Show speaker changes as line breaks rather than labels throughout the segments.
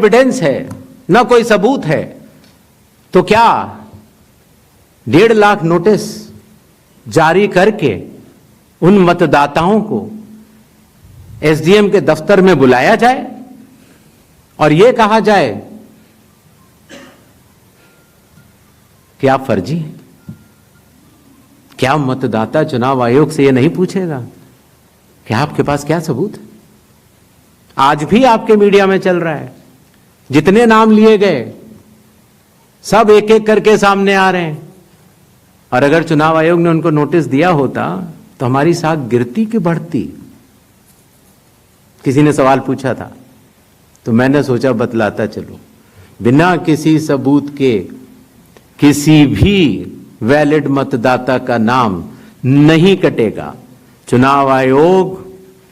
Evidence है, न कोई सबूत है, तो क्या 1.5 लाख नोटिस जारी करके उन मतदाताओं को एसडीएम के दफ्तर में बुलाया जाए और यह कहा जाए कि आप फर्जी हैं? क्या मतदाता चुनाव आयोग से यह नहीं पूछेगा कि आपके पास क्या सबूत है? आज भी आपके मीडिया में चल रहा है, जितने नाम लिए गए सब एक एक करके सामने आ रहे हैं। और अगर चुनाव आयोग ने उनको नोटिस दिया होता तो हमारी साख गिरती कि बढ़ती? किसी ने सवाल पूछा था तो मैंने सोचा बतलाता चलो। बिना किसी सबूत के किसी भी वैलिड मतदाता का नाम नहीं कटेगा। चुनाव आयोग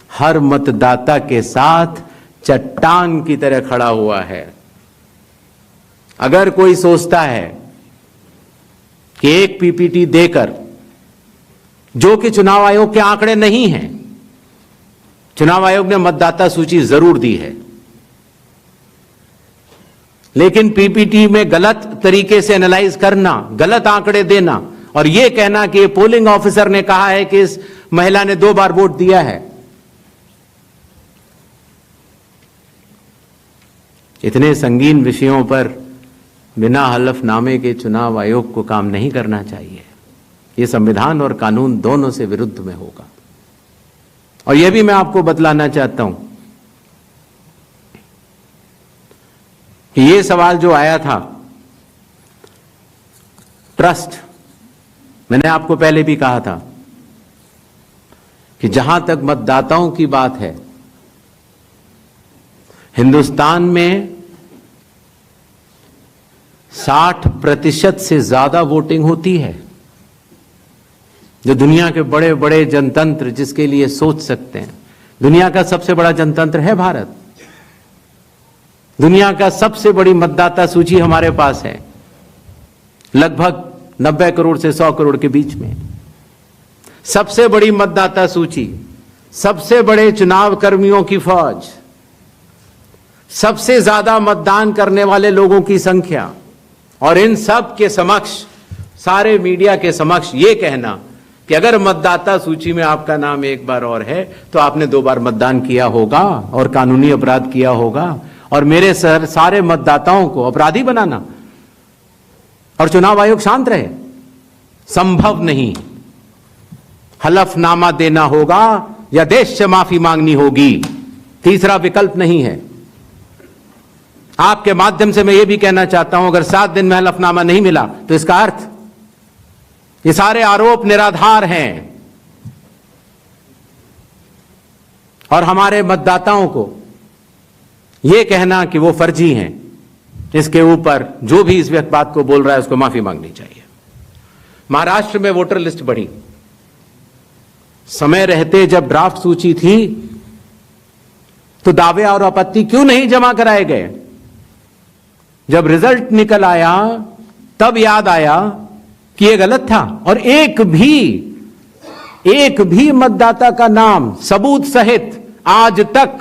हर मतदाता के साथ चट्टान की तरह खड़ा हुआ है। अगर कोई सोचता है कि एक पीपीटी देकर, जो कि चुनाव आयोग के आंकड़े नहीं हैं, चुनाव आयोग ने मतदाता सूची जरूर दी है, लेकिन पीपीटी में गलत तरीके से एनालाइज करना, गलत आंकड़े देना और यह कहना कि पोलिंग ऑफिसर ने कहा है कि इस महिला ने 2 बार वोट दिया है, इतने संगीन विषयों पर बिना हलफनामे के चुनाव आयोग को काम नहीं करना चाहिए। यह संविधान और कानून दोनों से विरुद्ध में होगा। और यह भी मैं आपको बतलाना चाहता हूं कि यह सवाल जो आया था ट्रस्ट, मैंने आपको पहले भी कहा था कि जहां तक मतदाताओं की बात है, हिंदुस्तान में 60% से ज्यादा वोटिंग होती है। जो दुनिया के बड़े बड़े जनतंत्र जिसके लिए सोच सकते हैं, दुनिया का सबसे बड़ा जनतंत्र है भारत। दुनिया का सबसे बड़ी मतदाता सूची हमारे पास है, लगभग 90 करोड़ से 100 करोड़ के बीच में। सबसे बड़ी मतदाता सूची, सबसे बड़े चुनाव कर्मियों की फौज, सबसे ज्यादा मतदान करने वाले लोगों की संख्या, और इन सब के समक्ष, सारे मीडिया के समक्ष यह कहना कि अगर मतदाता सूची में आपका नाम एक बार और है तो आपने 2 बार मतदान किया होगा और कानूनी अपराध किया होगा, और मेरे सारे मतदाताओं को अपराधी बनाना और चुनाव आयोग शांत रहे, संभव नहीं। हलफनामा देना होगा या देश से माफी मांगनी होगी, तीसरा विकल्प नहीं है। आपके माध्यम से मैं यह भी कहना चाहता हूं, अगर 7 दिन में हलफनामा नहीं मिला तो इसका अर्थ ये सारे आरोप निराधार हैं और हमारे मतदाताओं को यह कहना कि वो फर्जी हैं, इसके ऊपर जो भी इस बात को बोल रहा है उसको माफी मांगनी चाहिए। महाराष्ट्र में वोटर लिस्ट बढ़ी, समय रहते जब ड्राफ्ट सूची थी तो दावे और आपत्ति क्यों नहीं जमा कराए गए? जब रिजल्ट निकल आया तब याद आया कि यह गलत था, और एक भी मतदाता का नाम सबूत सहित आज तक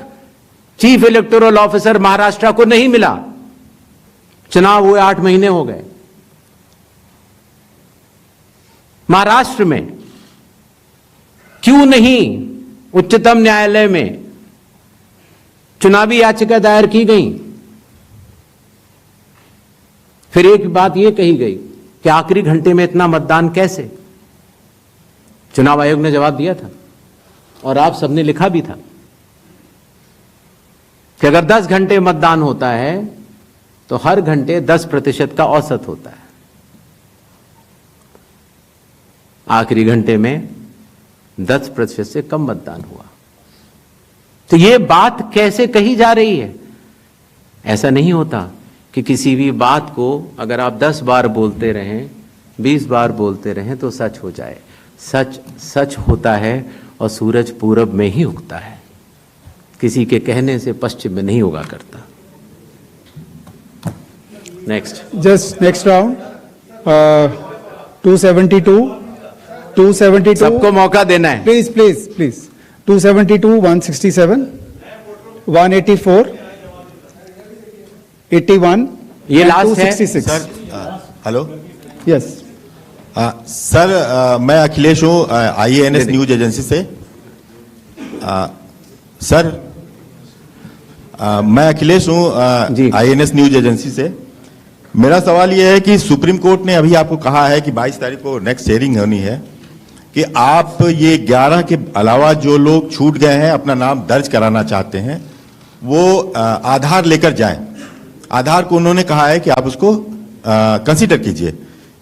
चीफ इलेक्टोरल ऑफिसर महाराष्ट्र को नहीं मिला। चुनाव हुए 8 महीने हो गए। महाराष्ट्र में क्यों नहीं उच्चतम न्यायालय में चुनावी याचिका दायर की गई? फिर एक बात यह कही गई कि आखिरी घंटे में इतना मतदान कैसे? चुनाव आयोग ने जवाब दिया था और आप सबने लिखा भी था कि अगर 10 घंटे मतदान होता है तो हर घंटे 10% का औसत होता है। आखिरी घंटे में 10% से कम मतदान हुआ। तो यह बात कैसे कही जा रही है? ऐसा नहीं होता कि किसी भी बात को अगर आप 10 बार बोलते रहें, 20 बार बोलते रहें तो सच हो जाए। सच सच होता है और सूरज पूरब में ही उगता है, किसी के कहने से पश्चिम में नहीं उगा करता। नेक्स्ट,
जस्ट नेक्स्ट राउंड 272
सबको मौका देना है।
प्लीज प्लीज प्लीज 272, 167, 184, 81
ये
and
last है।
266.
Sir hello
Yes.
सर मैं अखिलेश हूँ IANS न्यूज एजेंसी से। सर मैं अखिलेश हूँ
जी।
IANS न्यूज एजेंसी से। मेरा सवाल यह है कि सुप्रीम कोर्ट ने अभी आपको कहा है कि 22 तारीख को नेक्स्ट हियरिंग होनी है कि आप ये 11 के अलावा जो लोग छूट गए हैं अपना नाम दर्ज कराना चाहते हैं वो आधार लेकर जाएं। आधार को उन्होंने कहा है कि आप उसको कंसीडर कीजिए।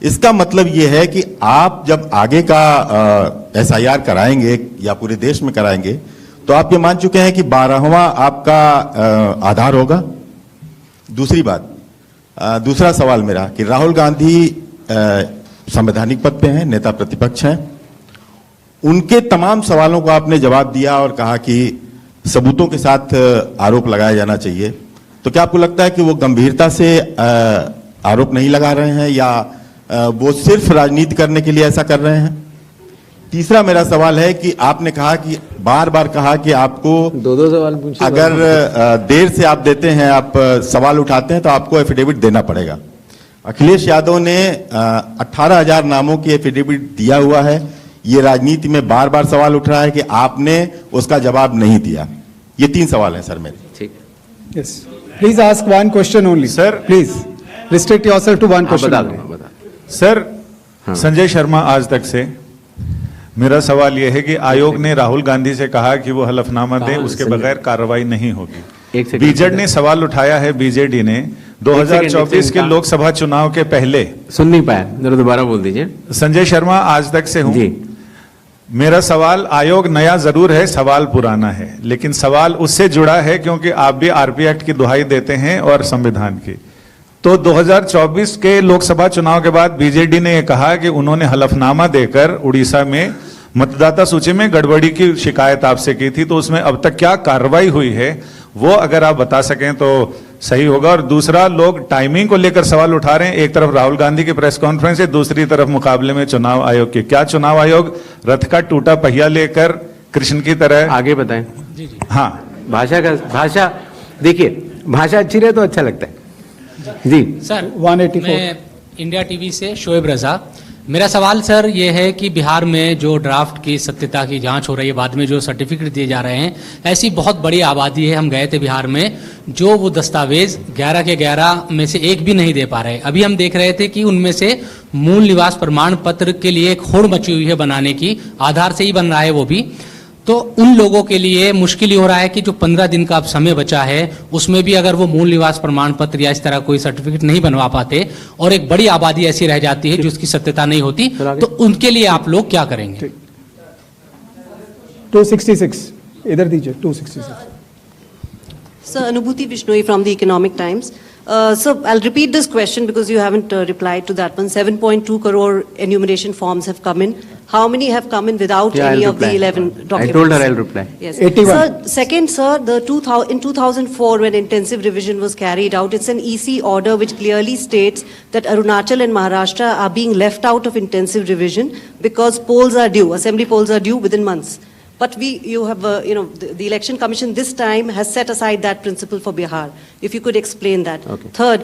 इसका मतलब ये है कि आप जब आगे का SIR कराएंगे या पूरे देश में कराएंगे तो आप ये मान चुके हैं कि 12वां आपका आधार होगा। दूसरी बात, दूसरा सवाल मेरा कि राहुल गांधी संवैधानिक पद पे हैं, नेता प्रतिपक्ष हैं, उनके तमाम सवालों को आपने जवाब दिया और कहा कि सबूतों के साथ आरोप लगाया जाना चाहिए। तो क्या आपको लगता है कि वो गंभीरता से आरोप नहीं लगा रहे हैं या वो सिर्फ राजनीति करने के लिए ऐसा कर रहे हैं? तीसरा मेरा सवाल है कि आपने कहा कि बार बार कहा कि आपको
दो सवाल पूछिए।
अगर देर से आप देते हैं, आप सवाल उठाते हैं तो आपको एफिडेविट देना पड़ेगा। अखिलेश यादव ने 18,000 नामों की एफिडेविट दिया हुआ है। ये राजनीति में बार बार सवाल उठ रहा है कि आपने उसका जवाब नहीं दिया। ये 3 सवाल हैं सर मेरे।
ठीक है।
Yes. Please ask one question only.
Sir.
Please restrict yourself to one
हाँ,
question.
बता
only.
दो, बता।
सर
हाँ।
संजय शर्मा आज तक से मेरा सवाल यह है कि आयोग ने राहुल गांधी से कहा कि वो हलफनामा दें, उसके बगैर कार्रवाई नहीं होगी।
एक सेकंड।
बीजेडी ने सवाल उठाया है, बीजेडी ने 2024 के लोकसभा चुनाव के पहले।
सुन नहीं पाया, जरा दोबारा बोल दीजिए।
संजय शर्मा आज तक से हूं।
जी।
मेरा सवाल, आयोग नया जरूर है, सवाल पुराना है, लेकिन सवाल उससे जुड़ा है क्योंकि आप भी आरपी एक्ट की दुहाई देते हैं और संविधान की। तो 2024 के लोकसभा चुनाव के बाद बीजेडी ने यह कहा कि उन्होंने हलफनामा देकर उड़ीसा में मतदाता सूची में गड़बड़ी की शिकायत आपसे की थी। तो उसमें अब तक क्या कार्रवाई हुई है, वो अगर आप बता सकें तो सही होगा। और दूसरा, लोग टाइमिंग को लेकर सवाल उठा रहे हैं। एक तरफ राहुल गांधी की प्रेस कॉन्फ्रेंस है, दूसरी तरफ मुकाबले में चुनाव आयोग की। क्या चुनाव आयोग रथ का टूटा पहिया लेकर कृष्ण की तरह?
आगे बताएं।
हाँ,
भाषा देखिए, भाषा अच्छी रहे तो अच्छा लगता है। जी
सर
184.
मैं इंडिया टीवी से शोएब रजा। मेरा सवाल सर ये है कि बिहार में जो ड्राफ्ट की सत्यता की जांच हो रही है, बाद में जो सर्टिफिकेट दिए जा रहे हैं, ऐसी बहुत बड़ी आबादी है। हम गए थे बिहार में, जो वो दस्तावेज 11 के 11 में से एक भी नहीं दे पा रहे। अभी हम देख रहे थे कि उनमें से मूल निवास प्रमाण पत्र के लिए एक होड़ मची हुई है बनाने की, आधार से ही बन रहा है वो भी। तो उन लोगों के लिए मुश्किल ही हो रहा है कि जो 15 दिन का अब समय बचा है उसमें भी अगर वो मूल निवास प्रमाण पत्र या इस तरह कोई सर्टिफिकेट नहीं बनवा पाते और एक बड़ी आबादी ऐसी रह जाती है जिसकी सत्यता नहीं होती, तो उनके लिए आप लोग क्या करेंगे?
266. इधर दीजिए 266.
Sir, Anubhuti Vishnoi from the Economic Times. So I'll repeat this question because you haven't replied to that one. 7.2 crore enumeration forms have come in. How many have come in without
Yeah,
any
I'll
of the
reply.
11 documents?
I told her I'll reply.
Yes.
81.
Sir, second, sir, in 2004 when intensive revision was carried out, it's an EC order which clearly states that Arunachal and Maharashtra are being left out of intensive revision because polls are due, assembly polls are due within months. But you have, the Election Commission this time has set aside that principle for Bihar. If you could explain that.
Okay.
Third,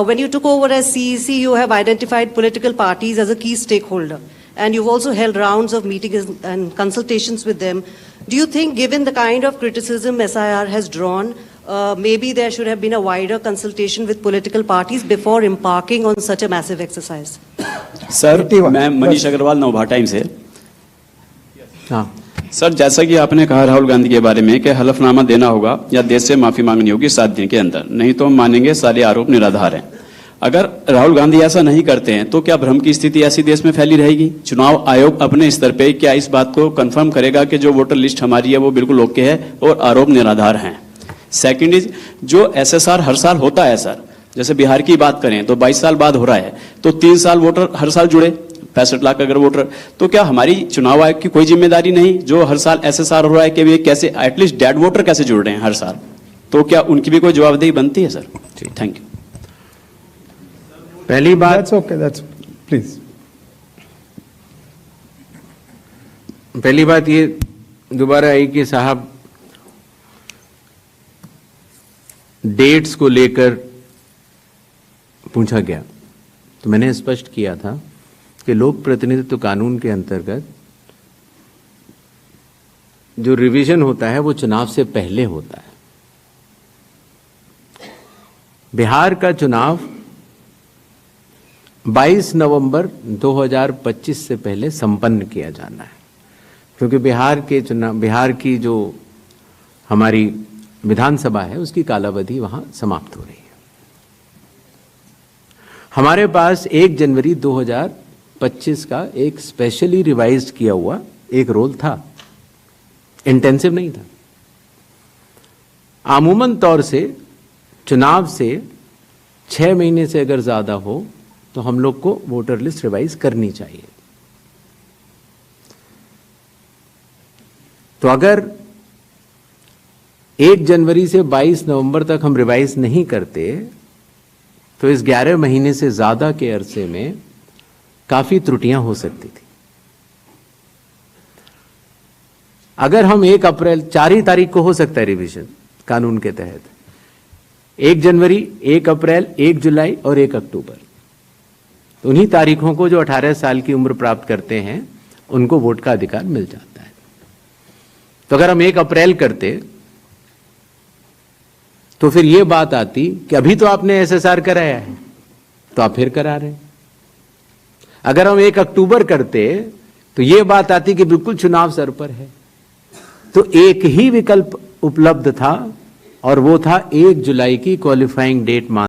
when you took over as CEC, you have identified political parties as a key stakeholder. And you've also held rounds of meetings and consultations with them. Do you think, given the kind of criticism SIR has drawn, maybe there should have been a wider consultation with political parties before embarking on such a massive exercise?
Sir
81.
मैं Manish Agarwal नवभा time से।
हाँ,
sir जैसा कि आपने कहा राहुल गांधी के बारे में कि हलफनामा देना होगा या देश से माफी मांगनी होगी 7 दिन के अंदर, नहीं तो हम मानेंगे सारे आरोप निराधार हैं। अगर राहुल गांधी ऐसा नहीं करते हैं तो क्या भ्रम की स्थिति ऐसी देश में फैली रहेगी? चुनाव आयोग अपने स्तर पे क्या इस बात को कंफर्म करेगा कि जो वोटर लिस्ट हमारी है वो बिल्कुल ओके है और आरोप निराधार हैं? सेकंड इज, जो SSR हर साल होता है सर, जैसे बिहार की बात करें तो 22 साल बाद हो रहा है, तो 3 साल वोटर हर साल जुड़े, 65 लाख अगर वोटर, तो क्या हमारी चुनाव आयोग की कोई जिम्मेदारी नहीं जो हर साल SSR हो रहा है कि वे कैसे एटलीस्ट डेड वोटर कैसे जुड़ रहे हैं हर साल, तो क्या उनकी भी कोई जवाबदेही बनती है सर? Thank you.
पहली बात,
That's okay. That's please.
पहली बात ये दोबारा आई कि साहब डेट्स को लेकर पूछा गया तो मैंने स्पष्ट किया था कि लोक प्रतिनिधित्व कानून के अंतर्गत जो रिवीजन होता है वो चुनाव से पहले होता है। बिहार का चुनाव 22 नवंबर 2025 से पहले संपन्न किया जाना है, क्योंकि बिहार की जो हमारी विधानसभा है उसकी कालावधि वहां समाप्त हो रही है। हमारे पास 1 जनवरी 2025 का एक स्पेशली रिवाइज्ड किया हुआ एक रोल था, इंटेंसिव नहीं था। आमूमन तौर से चुनाव से 6 महीने से अगर ज्यादा हो तो हम लोग को वोटर लिस्ट रिवाइज करनी चाहिए। तो अगर 1 जनवरी से 22 नवंबर तक हम रिवाइज नहीं करते तो इस 11 महीने से ज्यादा के अरसे में काफी त्रुटियां हो सकती थी। अगर हम 1 अप्रैल 4 ही तारीख को हो सकता है रिवीजन कानून के तहत, 1 जनवरी, 1 अप्रैल, 1 जुलाई और 1 अक्टूबर, तो उन्हीं तारीखों को जो 18 साल की उम्र प्राप्त करते हैं उनको वोट का अधिकार मिल जाता है। तो अगर हम 1 अप्रैल करते तो फिर यह बात आती कि अभी तो आपने एसएसआर कराया है तो आप फिर करा रहे हैं। अगर हम 1 अक्टूबर करते तो यह बात आती कि बिल्कुल चुनाव सर पर है। तो एक ही विकल्प उपलब्ध था और वो था 1 जुलाई की क्वालिफाइंग डेट मान